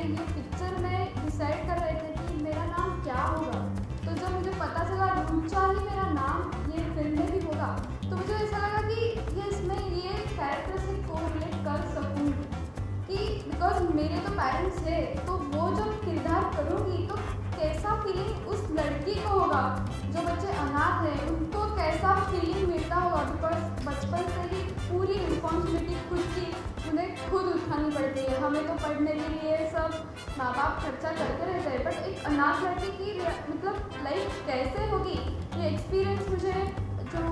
ये पिक्चर में डिसाइड कर रहे थे कि मेरा नाम क्या होगा, तो जब मुझे पता चला रूचा ही मेरा नाम ये फिल्म में भी होगा, तो मुझे ऐसा लगा कि ये इसमें ये कैरेक्टर से कोरिलेट कर सकूँ कि बिकॉज मेरे तो पेरेंट्स है, तो वो जब किरदार करूँगी तो कैसा फीलिंग उस लड़की को होगा, जो बच्चे अनाथ हैं उनको कैसा फीलिंग मिलता होगा, बिकॉज बचपन से ही पूरी रिस्पॉन्सिबिलिटी खुद की उन्हें खुद उठानी पड़ती है। हमें तो पढ़ने के लिए सब माँ बाप खर्चा करते रहते हैं, बट एक अनाथ लड़की की मतलब लाइफ कैसे होगी, ये एक्सपीरियंस मुझे जो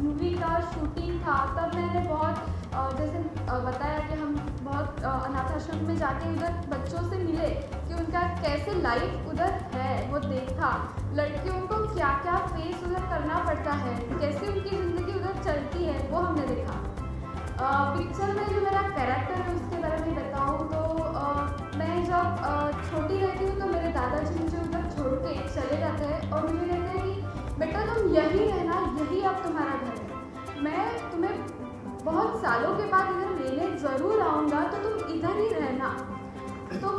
मूवी का शूटिंग था तब मैंने बहुत जैसे बताया कि हम बहुत अनाथ आश्रम में जाके उधर बच्चों से मिले कि उनका कैसे लाइफ उधर है वो देखा, लड़कियों को क्या क्या फेस उधर करना पड़ता है, कैसे उनकी ज़िंदगी उधर चलती है, वो हमने देखा। पिक्चर में जो मेरा कैरेक्टर है उसके बारे में बताऊँ तो मैं जब छोटी रहती हूँ तो मेरे दादाजी मुझे उधर छोड़ के चले जाते हैं और मुझे कहते हैं कि बेटा तुम यही रहना, यही अब तुम्हारा घर है, मैं तुम्हें बहुत सालों के बाद इधर लेने ज़रूर आऊँगा, तो तुम इधर ही रहना। तो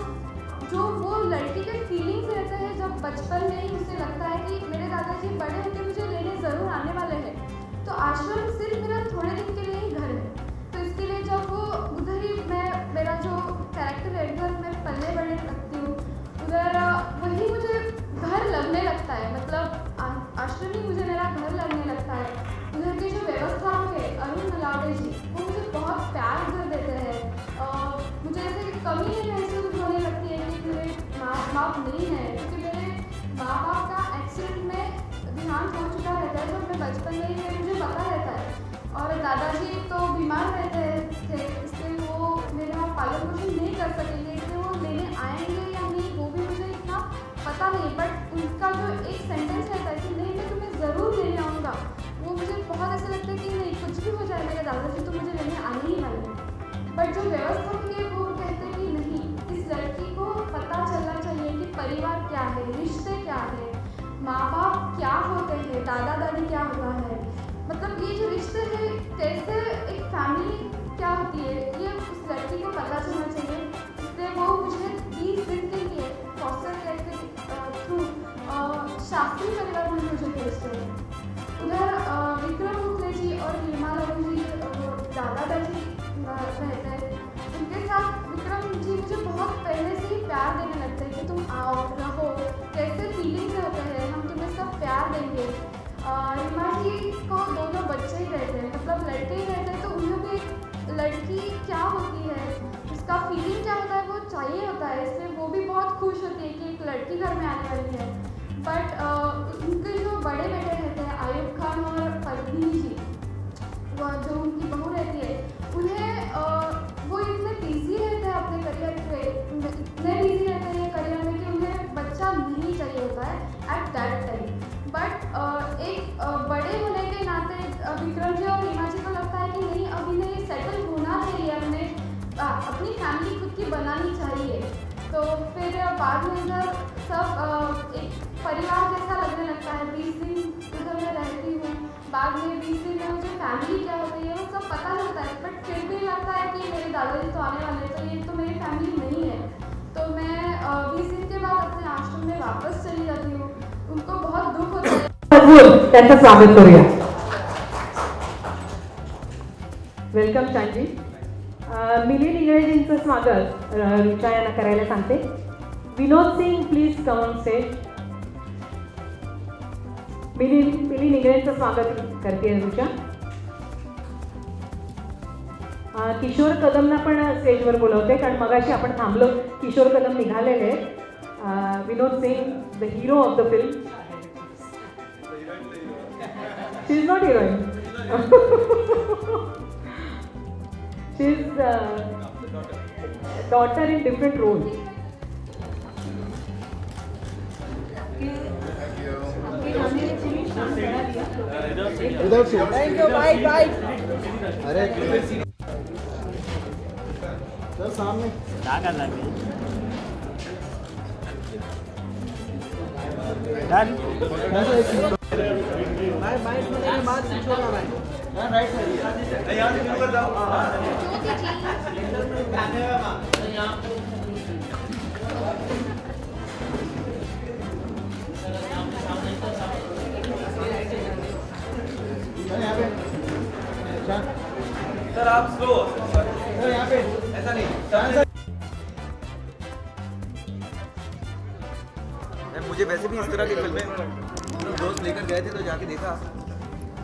जो वो लड़की के फीलिंग्स रहते हैं जब बचपन में ही उसे लगता है कि मेरे दादाजी बड़े होकर मुझे लेने ज़रूर आने वाले हैं, तो आश्रम सिर्फ मेरा थोड़े दिन के लिए ही घर है, तो इसके लिए जब वो उधर ही मैं मेरा जो कैरेक्टर है उधर मैं पलने बढ़ने लगती हूँ, उधर वही मुझे घर लगने लगता है, मतलब आश्रम ही मुझे मेरा घर लगने लगता है। उधर की जो व्यवस्था है अरुण नलावड़े जी वो मुझे बहुत प्यार उधर देते हैं, मुझे ऐसे कमी नहीं महसूस होने लगती है कि मेरे माँ बाप नहीं है, क्योंकि मेरे माँ बाप का एक्सीडेंट में देहांत हो चुका रहता है जब मैं बचपन में ही मुझे पता रहता है, और दादाजी तो बीमार रहते थे इसलिए वो मेरा पालन पोषण नहीं कर सकेंगे, इसलिए वो लेने आएंगे या नहीं वो भी मुझे इतना पता नहीं, बट उनका जो एक सेंटेंस रहता है कि नहीं मैं तुम्हें ज़रूर लेने आऊँगा, वो मुझे बहुत ऐसा लगता है कि नहीं कुछ भी हो जाए मेरे दादाजी तो मुझे लेने आने ही वाले हैं। बट जो व्यवस्था है वो कहते हैं कि नहीं, इस लड़की को पता चलना चाहिए कि परिवार क्या है, रिश्ते क्या है, माँ बाप क्या होते हैं, दादा दादी क्या होता है, मतलब ये जो रिश्ते हैं कैसे एक फैमिली क्या होती है, ये उस लड़की को पता चलना चाहिए। इसलिए वो मुझे 20 दिन के लिए फॉस्टर केयर के थ्रू शास्त्री परिवार में मुझे भेजते हैं। उधर विक्रम मुखले जी और नीमा लागू जी दादा दादी रहते हैं, उनके साथ विक्रम जी मुझे बहुत पहले से ही प्यार देने लगते हैं कि तुम आओ रहो, कैसे फीलिंग्स होते हैं, हम तुम्हें सब प्यार देंगे। रीमा जी को दोनों बच्चे ही रहते हैं, मतलब लड़के ही रहते हैं, तो उन्हें भी एक लड़की क्या होती है, उसका फीलिंग क्या होता है वो चाहिए होता है, इसलिए वो भी बहुत खुश होती है कि एक लड़की घर में आने वाली है। बट उनके जो बड़े बेटे रहते हैं आयुब खान और पद्मिनी जी, वो जो उनकी बहू रहती है, उन्हें वो इतने बिजी रहते हैं अपने करियर पे, इतने बिजी रहते हैं करियर में कि उन्हें बच्चा नहीं चाहिए होता है एट दैट टाइम। बट एक बड़े होने के नाते विक्रम जी और रीमा जी को लगता है कि नहीं अब इन्हें सेटल होना चाहिए, अपनी फैमिली खुद की बनानी चाहिए, तो फिर बाद में इधर सब एक परिवार जैसा लगने लगता है। 20 दिन उधर मैं रहती हूँ, बाद में 20 दिन में मुझे फैमिली क्या होती है वो सब पता लगता है, बट फिर भी लगता है कि मेरे दादाजी तो आने वाले हैं, तो ये तो मेरी फैमिली नहीं है, तो मैं 20 दिन के बाद अपने आश्रम में वापस चली जाती हूँ। उनको बहुत दुख होता है। त्यांचं स्वागत करूया। वेलकम चांजी। मिलिंद इंगळेजींचं स्वागत रुचा यांना करायला सांगते। Vinod Singh please come on stage. Milind इंगळेंचं स्वागत करते रुचा। किशोर कदमना पण स्टेजवर बोलवते, कारण मगाशी आपण थांबलो, किशोर कदम निघालेले आहेत। Vinod Singh the hero of the film. She is not heroine, she is daughter in different roles. Thank you. Bye. अरे सर सामने क्या कर लगे डन भाई बाइक में मेरी बात छोड़ना भाई राइट साइड है यार शुरू कर जाओ आप स्लो हो यहाँ पे ऐसा नहीं। मुझे वैसे भी इस तरह की फिल्में दोस्त लेकर गए थे तो जाके देखा,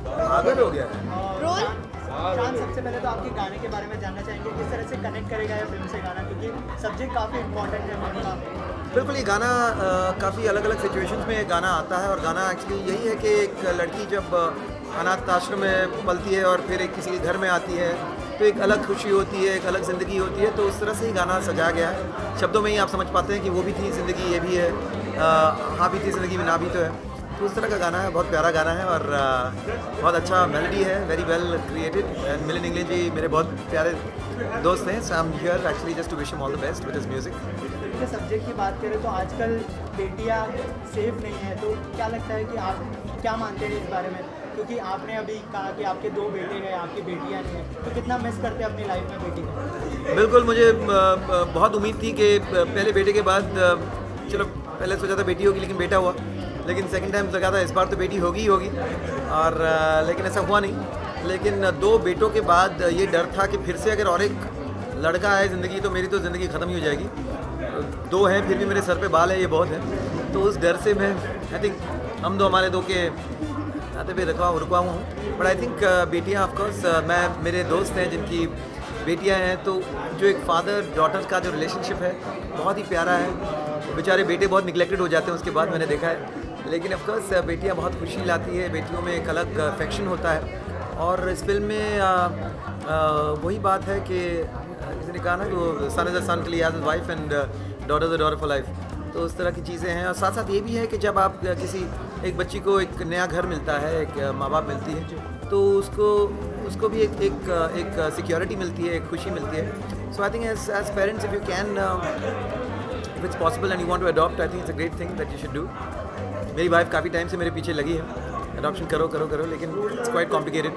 पागल हो गया रोल शान, सबसे पहले तो आपके गाने के बारे में जानना चाहेंगे, किस तरह से कनेक्ट करेगा ये फिल्म से गाना, क्योंकि सब्जेक्ट काफ़ी इंपॉर्टेंट है फिल्म का। बिल्कुल, ये गाना काफ़ी अलग अलग सिचुएशंस में गाना आता है, और गाना एक्चुअली यही है कि एक लड़की जब अनाथ आश्रम में पलती है और फिर एक किसी घर में आती है तो एक अलग खुशी होती है, एक अलग ज़िंदगी होती है, तो उस तरह से ही गाना सजाया गया है। शब्दों में ही आप समझ पाते हैं कि वो भी थी ज़िंदगी, ये भी है, हाँ भी थी ज़िंदगी में, ना भी तो है। तो उस तरह का गाना है, बहुत प्यारा गाना है और बहुत अच्छा मेलोडी है, very well created. And Milind Ingle ji मेरे बहुत प्यारे दोस्त हैं, so I am here actually just to wish him all the best with his music. के सब्जेक्ट की बात करें तो आजकल बेटियां सेफ नहीं है, तो क्या लगता है कि आप क्या मानते हैं इस बारे में, क्योंकि आपने अभी कहा कि आपके 2 बेटे हैं, आपकी बेटियां नहीं हैं, तो कितना मिस करते हैं अपनी लाइफ में बेटी को? बिल्कुल, मुझे बहुत उम्मीद थी कि पहले बेटे के बाद, चलो पहले सोचा था बेटी होगी लेकिन बेटा हुआ, लेकिन सेकंड टाइम लगा था इस बार तो बेटी होगी ही होगी, और लेकिन ऐसा हुआ नहीं। लेकिन 2 बेटों के बाद ये डर था कि फिर से अगर और एक लड़का आए ज़िंदगी तो मेरी तो ज़िंदगी ख़त्म ही हो जाएगी। 2 हैं फिर भी मेरे सर पे बाल है, ये बहुत है, तो उस डर से मैं आई थिंक हम 2 हमारे 2 के नाते पे रुका हुआ हूँ। बट आई थिंक बेटियाँ ऑफकोर्स, मैं मेरे दोस्त हैं जिनकी बेटियाँ हैं, तो जो एक फादर डॉटर का जो रिलेशनशिप है बहुत ही प्यारा है। बेचारे बेटे बहुत निगलेक्टेड हो जाते हैं उसके बाद, मैंने देखा है, लेकिन ऑफकोर्स बेटियाँ बहुत खुशी लाती है, बेटियों में एक अलग अफेक्शन होता है। और इस फिल्म में वही बात है कि किसी ने कहा ना कि वो सन इज़ अ सन के लिए as wife and daughter is a daughter for life, तो उस तरह की चीज़ें हैं। और साथ साथ ये भी है कि जब आप किसी एक बच्ची को एक नया घर मिलता है, एक माँ बाप मिलती है, तो उसको भी एक सिक्योरिटी मिलती है, एक खुशी मिलती है। So I think as parents if you can, if it's possible and you want to adopt, I think it's a great thing that you should do. मेरी वाइफ काफ़ी टाइम से मेरे पीछे लगी है, अडॉप्शन करो करो करो, लेकिन इट्स क्वाइट कॉम्प्लिकेटेड।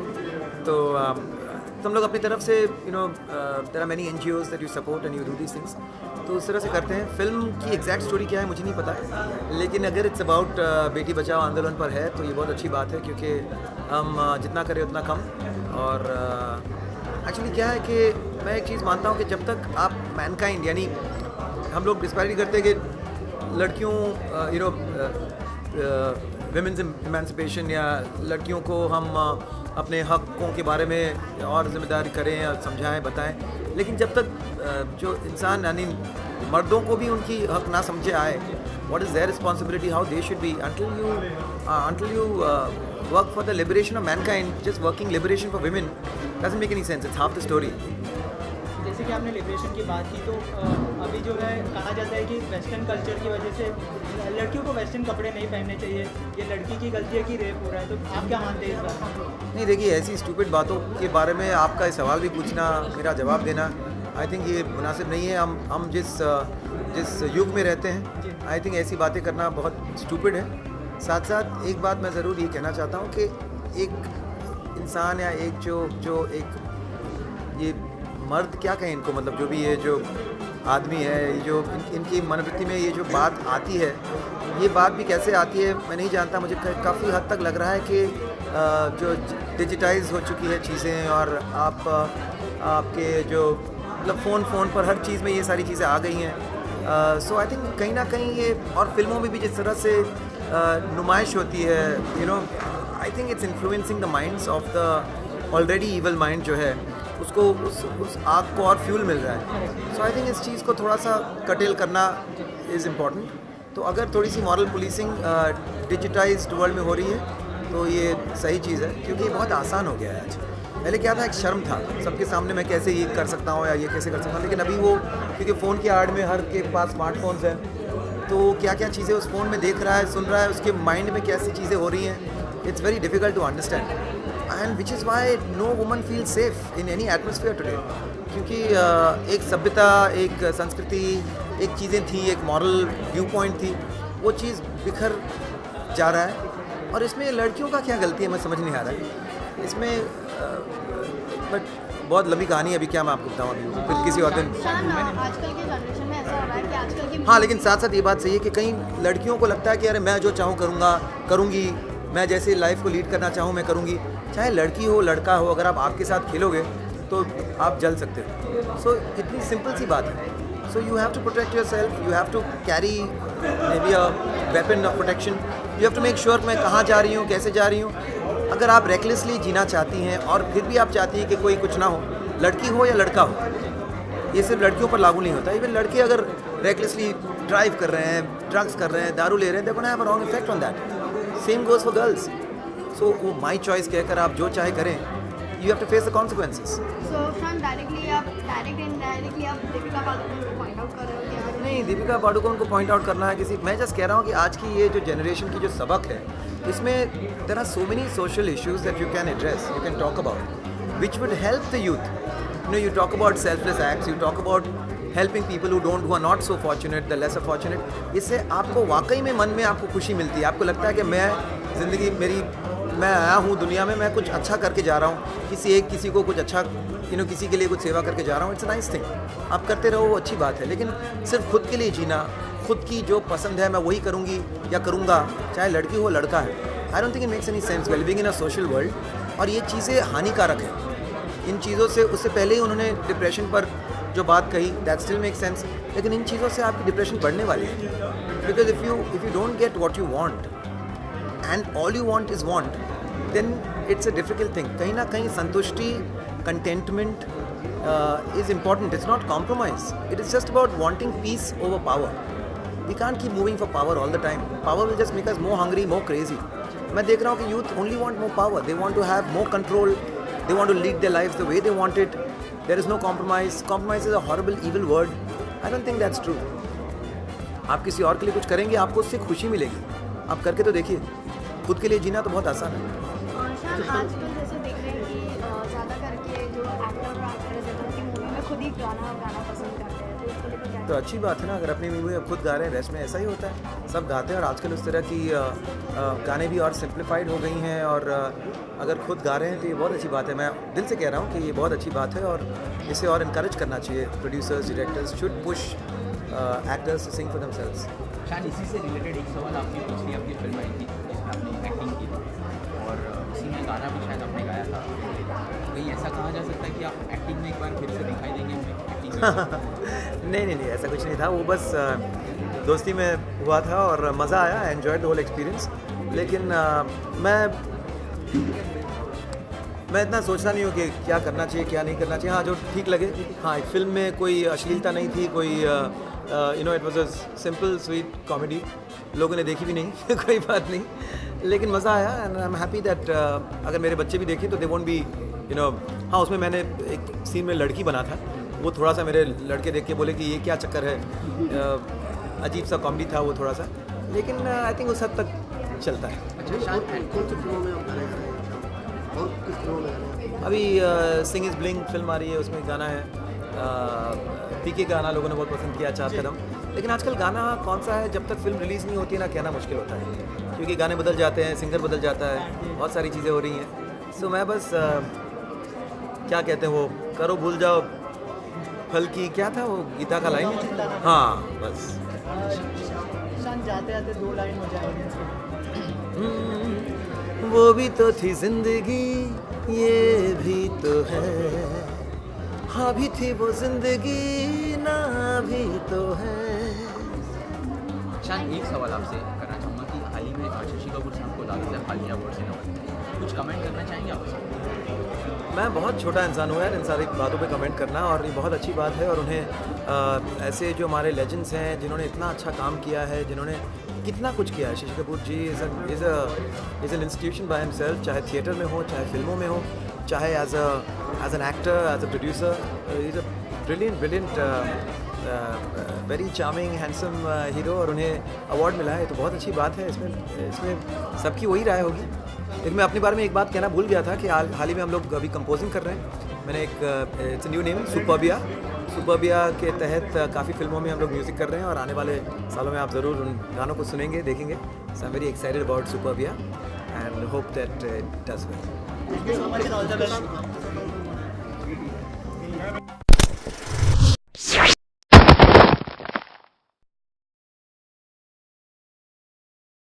तो तुम लोग अपनी तरफ से there are many NGOs that you support and you do these things, तो उस तरह से करते हैं। फिल्म की एग्जैक्ट स्टोरी क्या है मुझे नहीं पता, लेकिन अगर इट्स अबाउट बेटी बचाओ आंदोलन पर है तो ये बहुत अच्छी बात है, क्योंकि हम जितना करें उतना कम। और एक्चुअली क्या है कि मैं एक चीज़ मानता हूँ कि जब तक आप मैनकाइंड, यानी हम लोग डिस्पैरिटी करते हैं कि लड़कियों विमेंस इमेंसिपेशन या लड़कियों को हम अपने हक़ों के बारे में और ज़िम्मेदारी करें और समझाएं बताएं, लेकिन जब तक जो इंसान यानी मर्दों को भी उनकी हक़ ना समझे आए, what is their responsibility, how they should be, until you work for the liberation of mankind, just working liberation for women doesn't make any sense. It's half the story. जैसे कि आपने लिबरेशन की बात की, तो अभी जो है कहा जाता है कि वेस्टर्न कल्चर की वजह से लड़कियों को वेस्टर्न कपड़े नहीं पहनने चाहिए, ये लड़की की गलती है कि रेप हो रहा है, तो आप क्या मानते हैं इस बात में? नहीं, देखिए ऐसी स्टूपिड बातों के बारे में आपका सवाल भी पूछना, मेरा जवाब देना, आई थिंक ये मुनासिब नहीं है। हम जिस युग में रहते हैं, आई थिंक ऐसी बातें करना बहुत स्टूपिड है। साथ साथ एक बात मैं ज़रूर ये कहना चाहता हूँ कि एक इंसान या एक जो एक ये मर्द क्या कहें इनको, मतलब जो भी ये जो आदमी है, ये जो इनकी मनोवृत्ति में ये जो बात आती है, ये बात भी कैसे आती है मैं नहीं जानता। मुझे काफ़ी हद तक लग रहा है कि जो डिजिटाइज हो चुकी है चीज़ें, और आपके जो मतलब फ़ोन पर हर चीज़ में ये सारी चीज़ें आ गई हैं। सो आई थिंक कहीं ना कहीं ये, और फिल्मों में भी जिस तरह से नुमाइश होती है, आई think it's influencing the minds of the already evil mind जो है, उसको उस आग को और फ्यूल मिल रहा है। सो आई थिंक इस चीज़ को थोड़ा सा कटेल करना इज़ इम्पॉर्टेंट। तो अगर थोड़ी सी मॉरल पुलिसिंग डिजिटाइज्ड वर्ल्ड में हो रही है तो ये सही चीज़ है, क्योंकि ये बहुत आसान हो गया है आज। पहले क्या था, एक शर्म था सबके सामने, मैं कैसे ये कर सकता हूँ या ये कैसे कर सकता हूँ, लेकिन अभी वो क्योंकि फ़ोन की आड़ में हर के पास स्मार्टफोन्स हैं, तो क्या क्या चीज़ें उस फ़ोन में देख रहा है, सुन रहा है, उसके माइंड में कैसी चीज़ें हो रही हैं, it's very difficult to understand, and which is why no woman feel safe in any atmosphere today. क्योंकि एक सभ्यता, एक संस्कृति, एक चीज़ें थी, एक मॉरल व्यू पॉइंट थी, वो चीज़ बिखर जा रहा है। और इसमें लड़कियों का क्या गलती है मैं समझ नहीं आ रहा है इसमें, बट बहुत लंबी कहानी है, अभी क्या मैं आपको बताऊँ, अभी फिर किसी और दिन। आजकल के जनरेशन में ऐसा हो रहा है कि आजकल की, हाँ, लेकिन साथ साथ ये बात सही है कि कई लड़कियों को लगता है कि अरे मैं जो चाहूँ करूँगी, मैं जैसे लाइफ को लीड करना चाहूँ मैं करूँगी। चाहे लड़की हो लड़का हो, अगर आप आग के साथ खेलोगे तो आप जल सकते हो. सो इतनी सिंपल सी बात है. So you have to protect yourself, you have to carry maybe a weapon of protection. You have to make sure मैं कहाँ जा रही हूँ, कैसे जा रही हूँ. अगर आप रेकलेसली जीना चाहती हैं और फिर भी आप चाहती हैं कि कोई कुछ ना हो, लड़की हो या लड़का हो, ये सिर्फ लड़कियों पर लागू नहीं होता. इवन लड़के अगर रेकलेसली ड्राइव कर रहे हैं, ड्रग्स कर रहे हैं, दारू ले रहे हैं, they gonna have a wrong effect on that. Same goes for girls. So वो माई चॉइस कहकर आप जो चाहे करें, you have to face the consequences. So शान डायरेक्ट इनडायरेक्टली आप दीपिका पादुकोण को पॉइंट आउट कर रहे हो क्या? नहीं, दीपिका पादुकोण को पॉइंट आउट करना है किसी, मैं जस्ट कह रहा हूँ कि आज की ये जो जनरेशन की जो सबक है, इसमें there are so many social issues that you can address, you can talk about, which would help the youth. You talk about selfless acts, you talk about helping people who are not so fortunate, the lesser fortunate. इससे आपको वाकई में मन में आपको खुशी मिलती है. आपको लगता है कि मैं ज़िंदगी मेरी, मैं आया हूँ दुनिया में, मैं कुछ अच्छा करके जा रहा हूँ, किसी को कुछ अच्छा किसी के लिए कुछ सेवा करके जा रहा हूँ. It's a nice thing. आप करते रहो, वो अच्छी बात है. लेकिन सिर्फ खुद के लिए जीना, खुद की जो पसंद है मैं वही करूँगी या करूँगा, चाहे लड़की हो लड़का है, I don't think it makes any sense. We living in a social world, और ये चीज़ें हानिकारक हैं. इन चीज़ों से, उससे पहले ही उन्होंने डिप्रेशन पर जो बात कही, दैट स्टिल मेक सेंस. लेकिन इन चीज़ों से आपकी डिप्रेशन बढ़ने वाली है. Because if you don't get what you want and all you want is want, then it's a difficult thing. कहीं ना कहीं संतुष्टि, contentment is important. It's not compromise. It is just about wanting peace over power. We can't keep moving for power all the time. Power will just make us more hungry, more crazy. मैं देख रहा हूँ कि youth only want more power. They want to have more control. They want to lead their lives the way they want it. There is no compromise. Compromise is a horrible, evil word. I don't think that's true. आप किसी और के लिए कुछ करेंगे, आपको उससे खुशी मिलेगी. आप करके तो देखिए. खुद के लिए जीना तो बहुत आसान है. शान आजकल जैसे देख रहे हैं कि ज़्यादा करके जो एक्टर और एक्ट्रेस है उनकी मूवी में खुद ही गाना पसंद करते हैं, तो इसको लेकर क्या? तो अच्छी बात है ना. अगर अपनी मूवी अब खुद गा रहे हैं, रेस्ट में ऐसा ही होता है. सब गाते हैं, और आजकल उस तरह की गाने भी और सिंप्लीफाइड हो गई हैं. और अगर खुद गा रहे हैं तो ये बहुत अच्छी बात है. मैं दिल से कह रहा हूँ कि ये बहुत अच्छी बात है, और इसे और इनकरेज करना चाहिए. Producers, directors should push actors to sing for themselves. शायद इसी से रिलेटेड एक सवाल आपकी पिछली आपकी फिल्म आई थी जिसमें आपने एक्टिंग की थी, और उसी में गाना भी शायद आपने गाया था. कहीं ऐसा कहा जा सकता है कि आप एक्टिंग में एक बार फिर से दिखाई देंगे हमें एक्टिंग में? नहीं, ऐसा कुछ नहीं था. वो बस दोस्ती में हुआ था और मज़ा आया. I enjoyed the whole experience. लेकिन मैं इतना सोचता नहीं हूँ कि क्या करना चाहिए, क्या नहीं करना चाहिए. हाँ, जो ठीक लगे. हाँ, फिल्म में कोई अश्लीलता नहीं थी, कोई it was a simple sweet comedy. लोगों ने देखी भी नहीं कोई बात नहीं, लेकिन मज़ा आया. And I am happy that अगर मेरे बच्चे भी देखें तो दे वोंट बी हाँ, उसमें मैंने एक सीन में लड़की बना था. वो थोड़ा सा मेरे लड़के देख के बोले कि ये क्या चक्कर है. अजीब सा कॉमेडी था वो थोड़ा सा, लेकिन आई थिंक उस हद तक चलता है. अच्छा शान, कौन सी फिल्मों में आप गाने गा रहे हैं और किस फिल्मों में गाने हैं? अभी सिंग इज़ ब्लिंग फिल्म आ रही है, उसमें गाना है. पीके का गाना लोगों ने बहुत पसंद किया, चार कदम. लेकिन आजकल गाना कौन सा है, जब तक फिल्म रिलीज़ नहीं होती है ना, कहना मुश्किल होता है, क्योंकि गाने बदल जाते हैं, सिंगर बदल जाता है, बहुत सारी चीज़ें हो रही हैं. सो मैं बस क्या कहते हैं वो, करो भूल जाओ फल की, क्या था वो गीता का लाइन. हाँ, बस. शान जाते आते 2 लाइन हो जाए ऑडियंस को. वो भी तो थी जिंदगी, ये भी तो है. हाँ भी थी वो जिंदगी, ना भी तो है. शान, एक सवाल आपसे करना चाहूँगा कि हाल ही में शशि कपूर साहब को दादा साहब फाल्के अवार्ड से नवाजा. कुछ कमेंट करना चाहेंगे आप? मैं बहुत छोटा इंसान हूँ यार इन सारी बातों पे कमेंट करना, और ये बहुत अच्छी बात है. और उन्हें ऐसे जो हमारे लेजेंड्स हैं, जिन्होंने इतना अच्छा काम किया है, जिन्होंने कितना कुछ किया है. Shashi Kapoor ji is an institution by himself, चाहे थिएटर में हो, चाहे फिल्मों में हो, चाहे as an actor, as a producer. Is a brilliant very charming handsome hero, और उन्हें अवार्ड मिला है. तो बहुत अच्छी बात है. इसमें सबकी वही राय होगी. लेकिन मैं अपने बारे में एक बात कहना भूल गया था कि हाल ही में हम लोग अभी कंपोजिंग कर रहे हैं. मैंने एक इट्स न्यू नेम, सुपरबिया के तहत काफ़ी फिल्मों में हम लोग म्यूज़िक कर रहे हैं, और आने वाले सालों में आप ज़रूर उन गानों को सुनेंगे, देखेंगे. So I am very excited about Superbia and hope that it does well. Thank you so much and all the best.